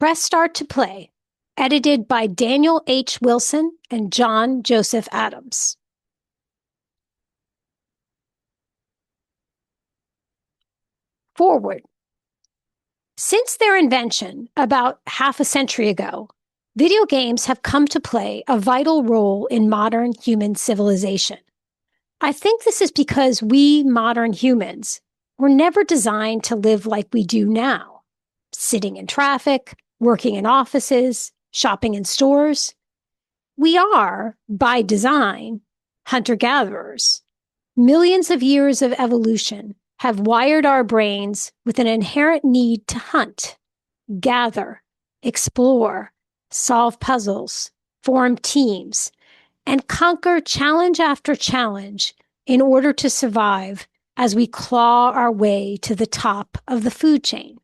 Press Start to Play, edited by Daniel H. Wilson and John Joseph Adams. Foreword. Since their invention about half a century ago, video games have come to play a vital role in modern human civilization. I think this is because we modern humans were never designed to live like we do now, sitting in traffic, working in offices, shopping in stores. We are, by design, hunter-gatherers. Millions of years of evolution have wired our brains with an inherent need to hunt, gather, explore, solve puzzles, form teams, and conquer challenge after challenge in order to survive as we claw our way to the top of the food chain.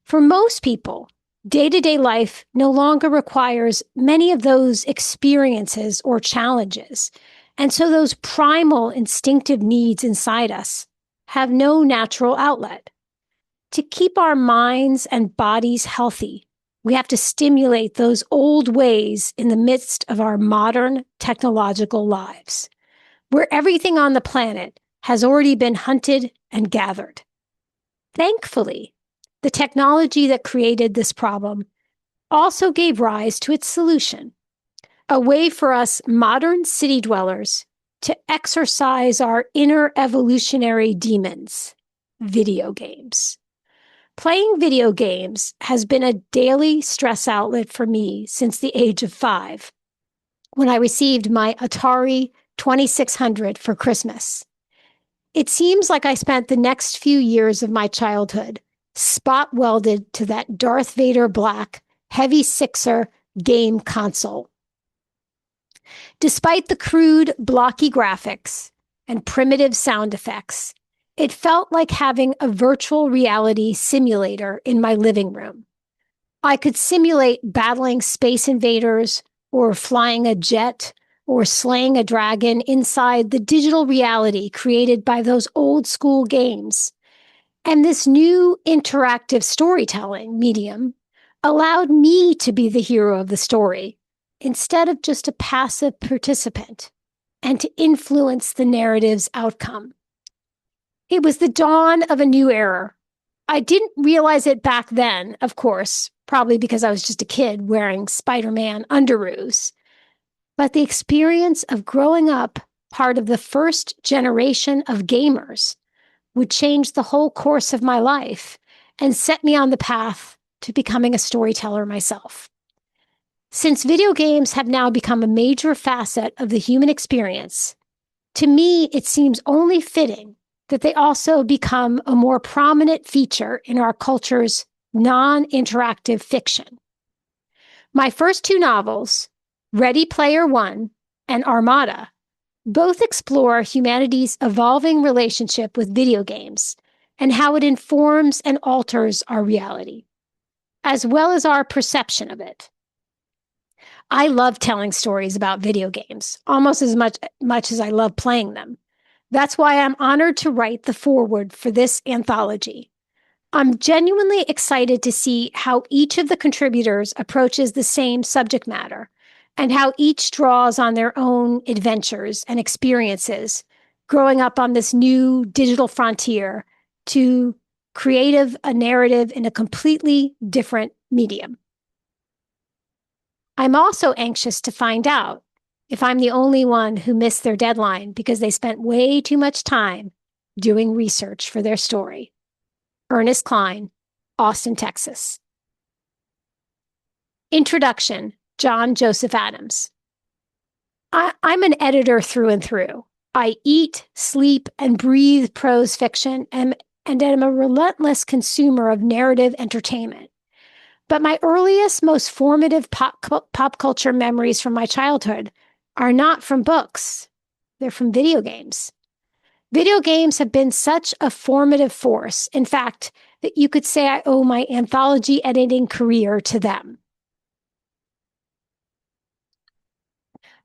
For most people, day-to-day life no longer requires many of those experiences or challenges, and so those primal instinctive needs inside us have no natural outlet. To keep our minds and bodies healthy, we have to stimulate those old ways in the midst of our modern technological lives, where everything on the planet has already been hunted and gathered. Thankfully, the technology that created this problem also gave rise to its solution, a way for us modern city dwellers to exercise our inner evolutionary demons, video games. Playing video games has been a daily stress outlet for me since the age of 5, when I received my Atari 2600 for Christmas. It seems like I spent the next few years of my childhood spot welded to that Darth Vader black, heavy sixer game console. Despite the crude, blocky graphics and primitive sound effects, it felt like having a virtual reality simulator in my living room. I could simulate battling space invaders or flying a jet or slaying a dragon inside the digital reality created by those old school games. And this new interactive storytelling medium allowed me to be the hero of the story instead of just a passive participant, and to influence the narrative's outcome. It was the dawn of a new era. I didn't realize it back then, of course, probably because I was just a kid wearing Spider-Man underoos. But the experience of growing up part of the first generation of gamers would change the whole course of my life and set me on the path to becoming a storyteller myself. Since video games have now become a major facet of the human experience, to me it seems only fitting that they also become a more prominent feature in our culture's non-interactive fiction. My first 2 novels, Ready Player One and Armada, both explore humanity's evolving relationship with video games and how it informs and alters our reality, as well as our perception of it. I love telling stories about video games, almost as much as I love playing them. That's why I'm honored to write the foreword for this anthology. I'm genuinely excited to see how each of the contributors approaches the same subject matter, and how each draws on their own adventures and experiences growing up on this new digital frontier to create a narrative in a completely different medium. I'm also anxious to find out if I'm the only one who missed their deadline because they spent way too much time doing research for their story. Ernest Klein, Austin, Texas. Introduction, John Joseph Adams. I'm an editor through and through. I eat, sleep, and breathe prose fiction and am a relentless consumer of narrative entertainment. But my earliest, most formative pop culture memories from my childhood are not from books. They're from video games. Video games have been such a formative force, in fact, that you could say I owe my anthology editing career to them.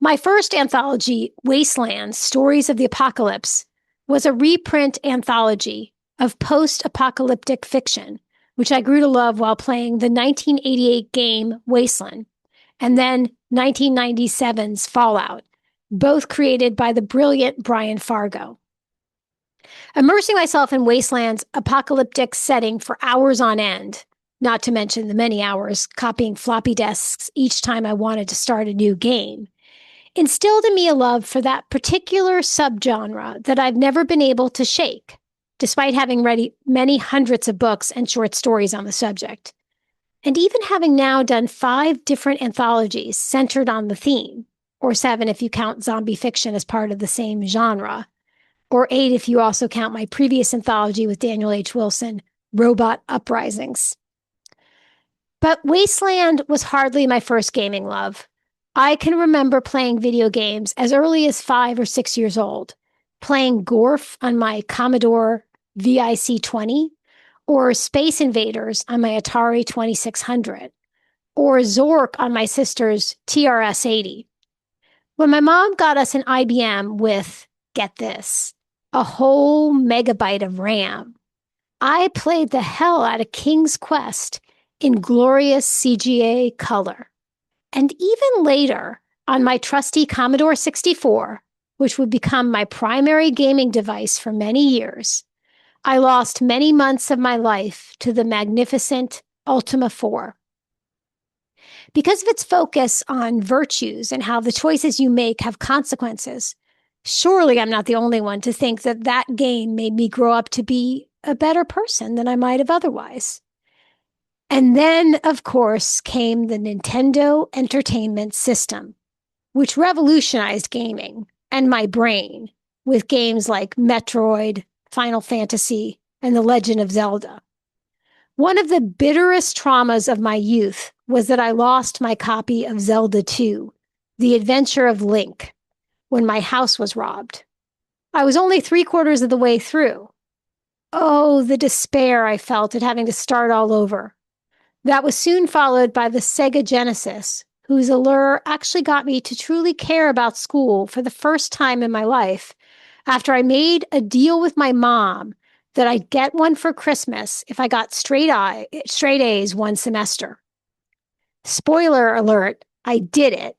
My first anthology, Wastelands, Stories of the Apocalypse, was a reprint anthology of post-apocalyptic fiction which I grew to love while playing the 1988 game Wasteland, and then 1997's Fallout, both created by the brilliant Brian Fargo. Immersing myself in Wasteland's apocalyptic setting for hours on end, not to mention the many hours copying floppy disks each time I wanted to start a new game, instilled in me a love for that particular subgenre that I've never been able to shake, despite having read many hundreds of books and short stories on the subject. And even having now done 5 different anthologies centered on the theme, or 7 if you count zombie fiction as part of the same genre, or 8 if you also count my previous anthology with Daniel H. Wilson, Robot Uprisings. But Wasteland was hardly my first gaming love. I can remember playing video games as early as 5 or 6 years old, playing Gorf on my Commodore VIC-20, or Space Invaders on my Atari 2600, or Zork on my sister's TRS-80. When my mom got us an IBM with, get this, a whole megabyte of RAM, I played the hell out of King's Quest in glorious CGA color. And even later, on my trusty Commodore 64, which would become my primary gaming device for many years, I lost many months of my life to the magnificent Ultima 4. Because of its focus on virtues and how the choices you make have consequences, surely I'm not the only one to think that that game made me grow up to be a better person than I might have otherwise. And then, of course, came the Nintendo Entertainment System, which revolutionized gaming and my brain with games like Metroid, Final Fantasy, and The Legend of Zelda. One of the bitterest traumas of my youth was that I lost my copy of Zelda 2, The Adventure of Link, when my house was robbed. I was only 3/4 of the way through. Oh, the despair I felt at having to start all over. That was soon followed by the Sega Genesis, whose allure actually got me to truly care about school for the first time in my life, after I made a deal with my mom that I'd get one for Christmas if I got straight A's one semester. Spoiler alert, I did it.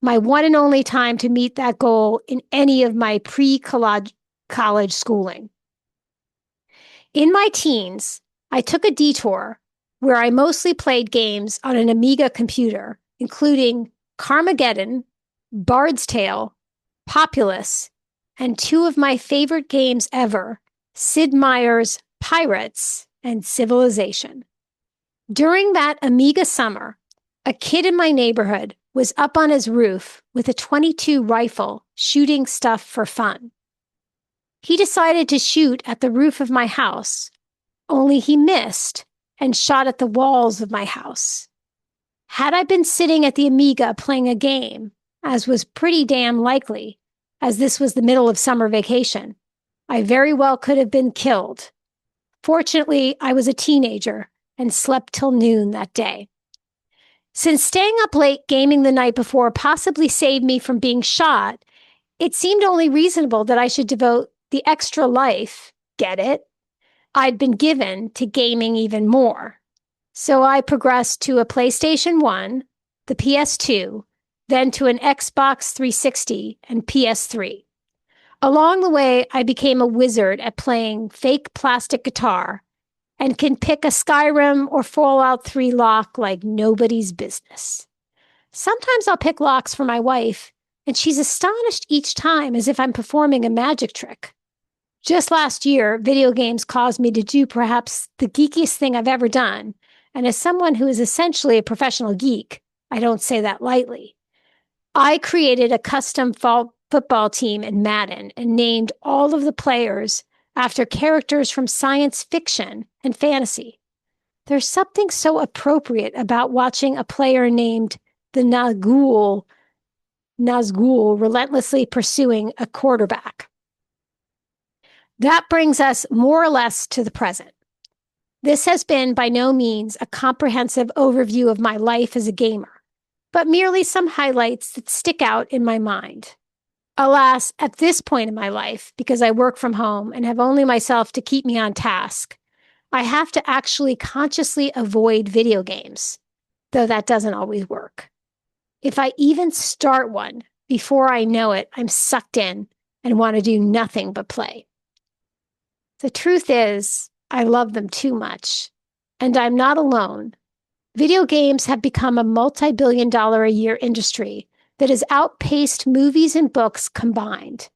My one and only time to meet that goal in any of my pre-college schooling. In my teens, I took a detour where I mostly played games on an Amiga computer, including Carmageddon, Bard's Tale, Populous, and 2 of my favorite games ever, Sid Meier's Pirates and Civilization. During that Amiga summer, a kid in my neighborhood was up on his roof with a .22 rifle shooting stuff for fun. He decided to shoot at the roof of my house, only he missed and shot at the walls of my house. Had I been sitting at the Amiga playing a game, as was pretty damn likely, as this was the middle of summer vacation, I very well could have been killed. Fortunately, I was a teenager and slept till noon that day. Since staying up late gaming the night before possibly saved me from being shot, it seemed only reasonable that I should devote the extra life, get it, I'd been given to gaming even more. So I progressed to a PlayStation 1, the PS2, then to an Xbox 360 and PS3. Along the way, I became a wizard at playing fake plastic guitar and can pick a Skyrim or Fallout 3 lock like nobody's business. Sometimes I'll pick locks for my wife, and she's astonished each time as if I'm performing a magic trick. Just last year, video games caused me to do perhaps the geekiest thing I've ever done, and as someone who is essentially a professional geek, I don't say that lightly. I created a custom football team in Madden and named all of the players after characters from science fiction and fantasy. There's something so appropriate about watching a player named the Nazgul relentlessly pursuing a quarterback. That brings us more or less to the present. This has been by no means a comprehensive overview of my life as a gamer, but merely some highlights that stick out in my mind. Alas, at this point in my life, because I work from home and have only myself to keep me on task, I have to actually consciously avoid video games, though that doesn't always work. If I even start one, before I know it, I'm sucked in and want to do nothing but play. The truth is, I love them too much, and I'm not alone. Video games have become a multi-billion-dollar a year industry that has outpaced movies and books combined.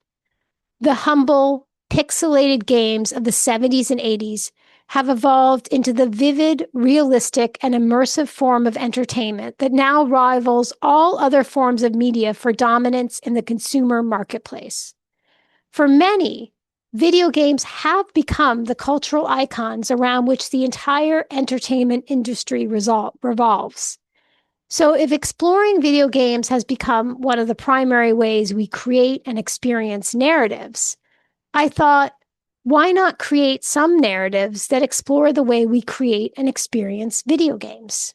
The humble, pixelated games of the 70s and 80s have evolved into the vivid, realistic, and immersive form of entertainment that now rivals all other forms of media for dominance in the consumer marketplace. For many, video games have become the cultural icons around which the entire entertainment industry revolves. So if exploring video games has become one of the primary ways we create and experience narratives, I thought, why not create some narratives that explore the way we create and experience video games?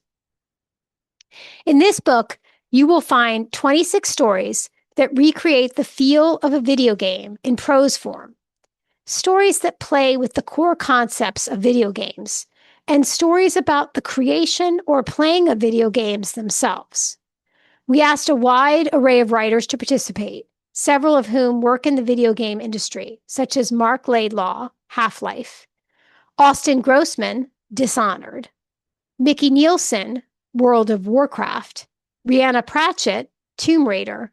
In this book, you will find 26 stories that recreate the feel of a video game in prose form, stories that play with the core concepts of video games, and stories about the creation or playing of video games themselves. We asked a wide array of writers to participate, several of whom work in the video game industry, such as Mark Laidlaw, Half-Life, Austin Grossman, Dishonored, Mickey Nielsen, World of Warcraft, Rhianna Pratchett, Tomb Raider,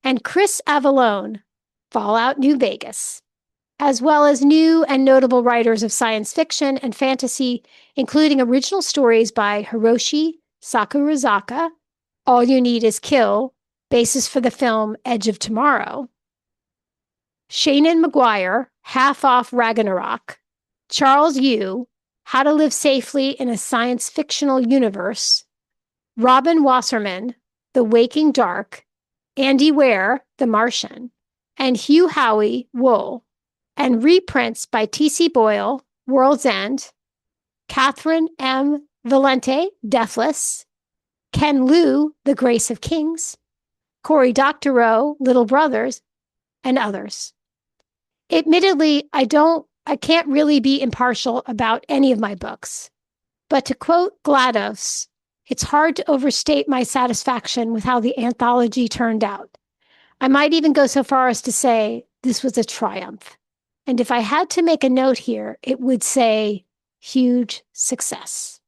and Chris Avallone, Fallout New Vegas, as well as new and notable writers of science fiction and fantasy, including original stories by Hiroshi Sakurazaka, All You Need Is Kill, basis for the film Edge of Tomorrow, Shannon Maguire, Half Off Ragnarok, Charles Yu, How to Live Safely in a Science Fictional Universe, Robin Wasserman, The Waking Dark, Andy Weir, The Martian, and Hugh Howey, Wool, and reprints by T.C. Boyle, World's End, Catherine M. Valente, Deathless, Ken Liu, The Grace of Kings, Cory Doctorow, Little Brothers, and others. Admittedly, I can't really be impartial about any of my books, but to quote GLaDOS, it's hard to overstate my satisfaction with how the anthology turned out. I might even go so far as to say this was a triumph. And if I had to make a note here, it would say huge success.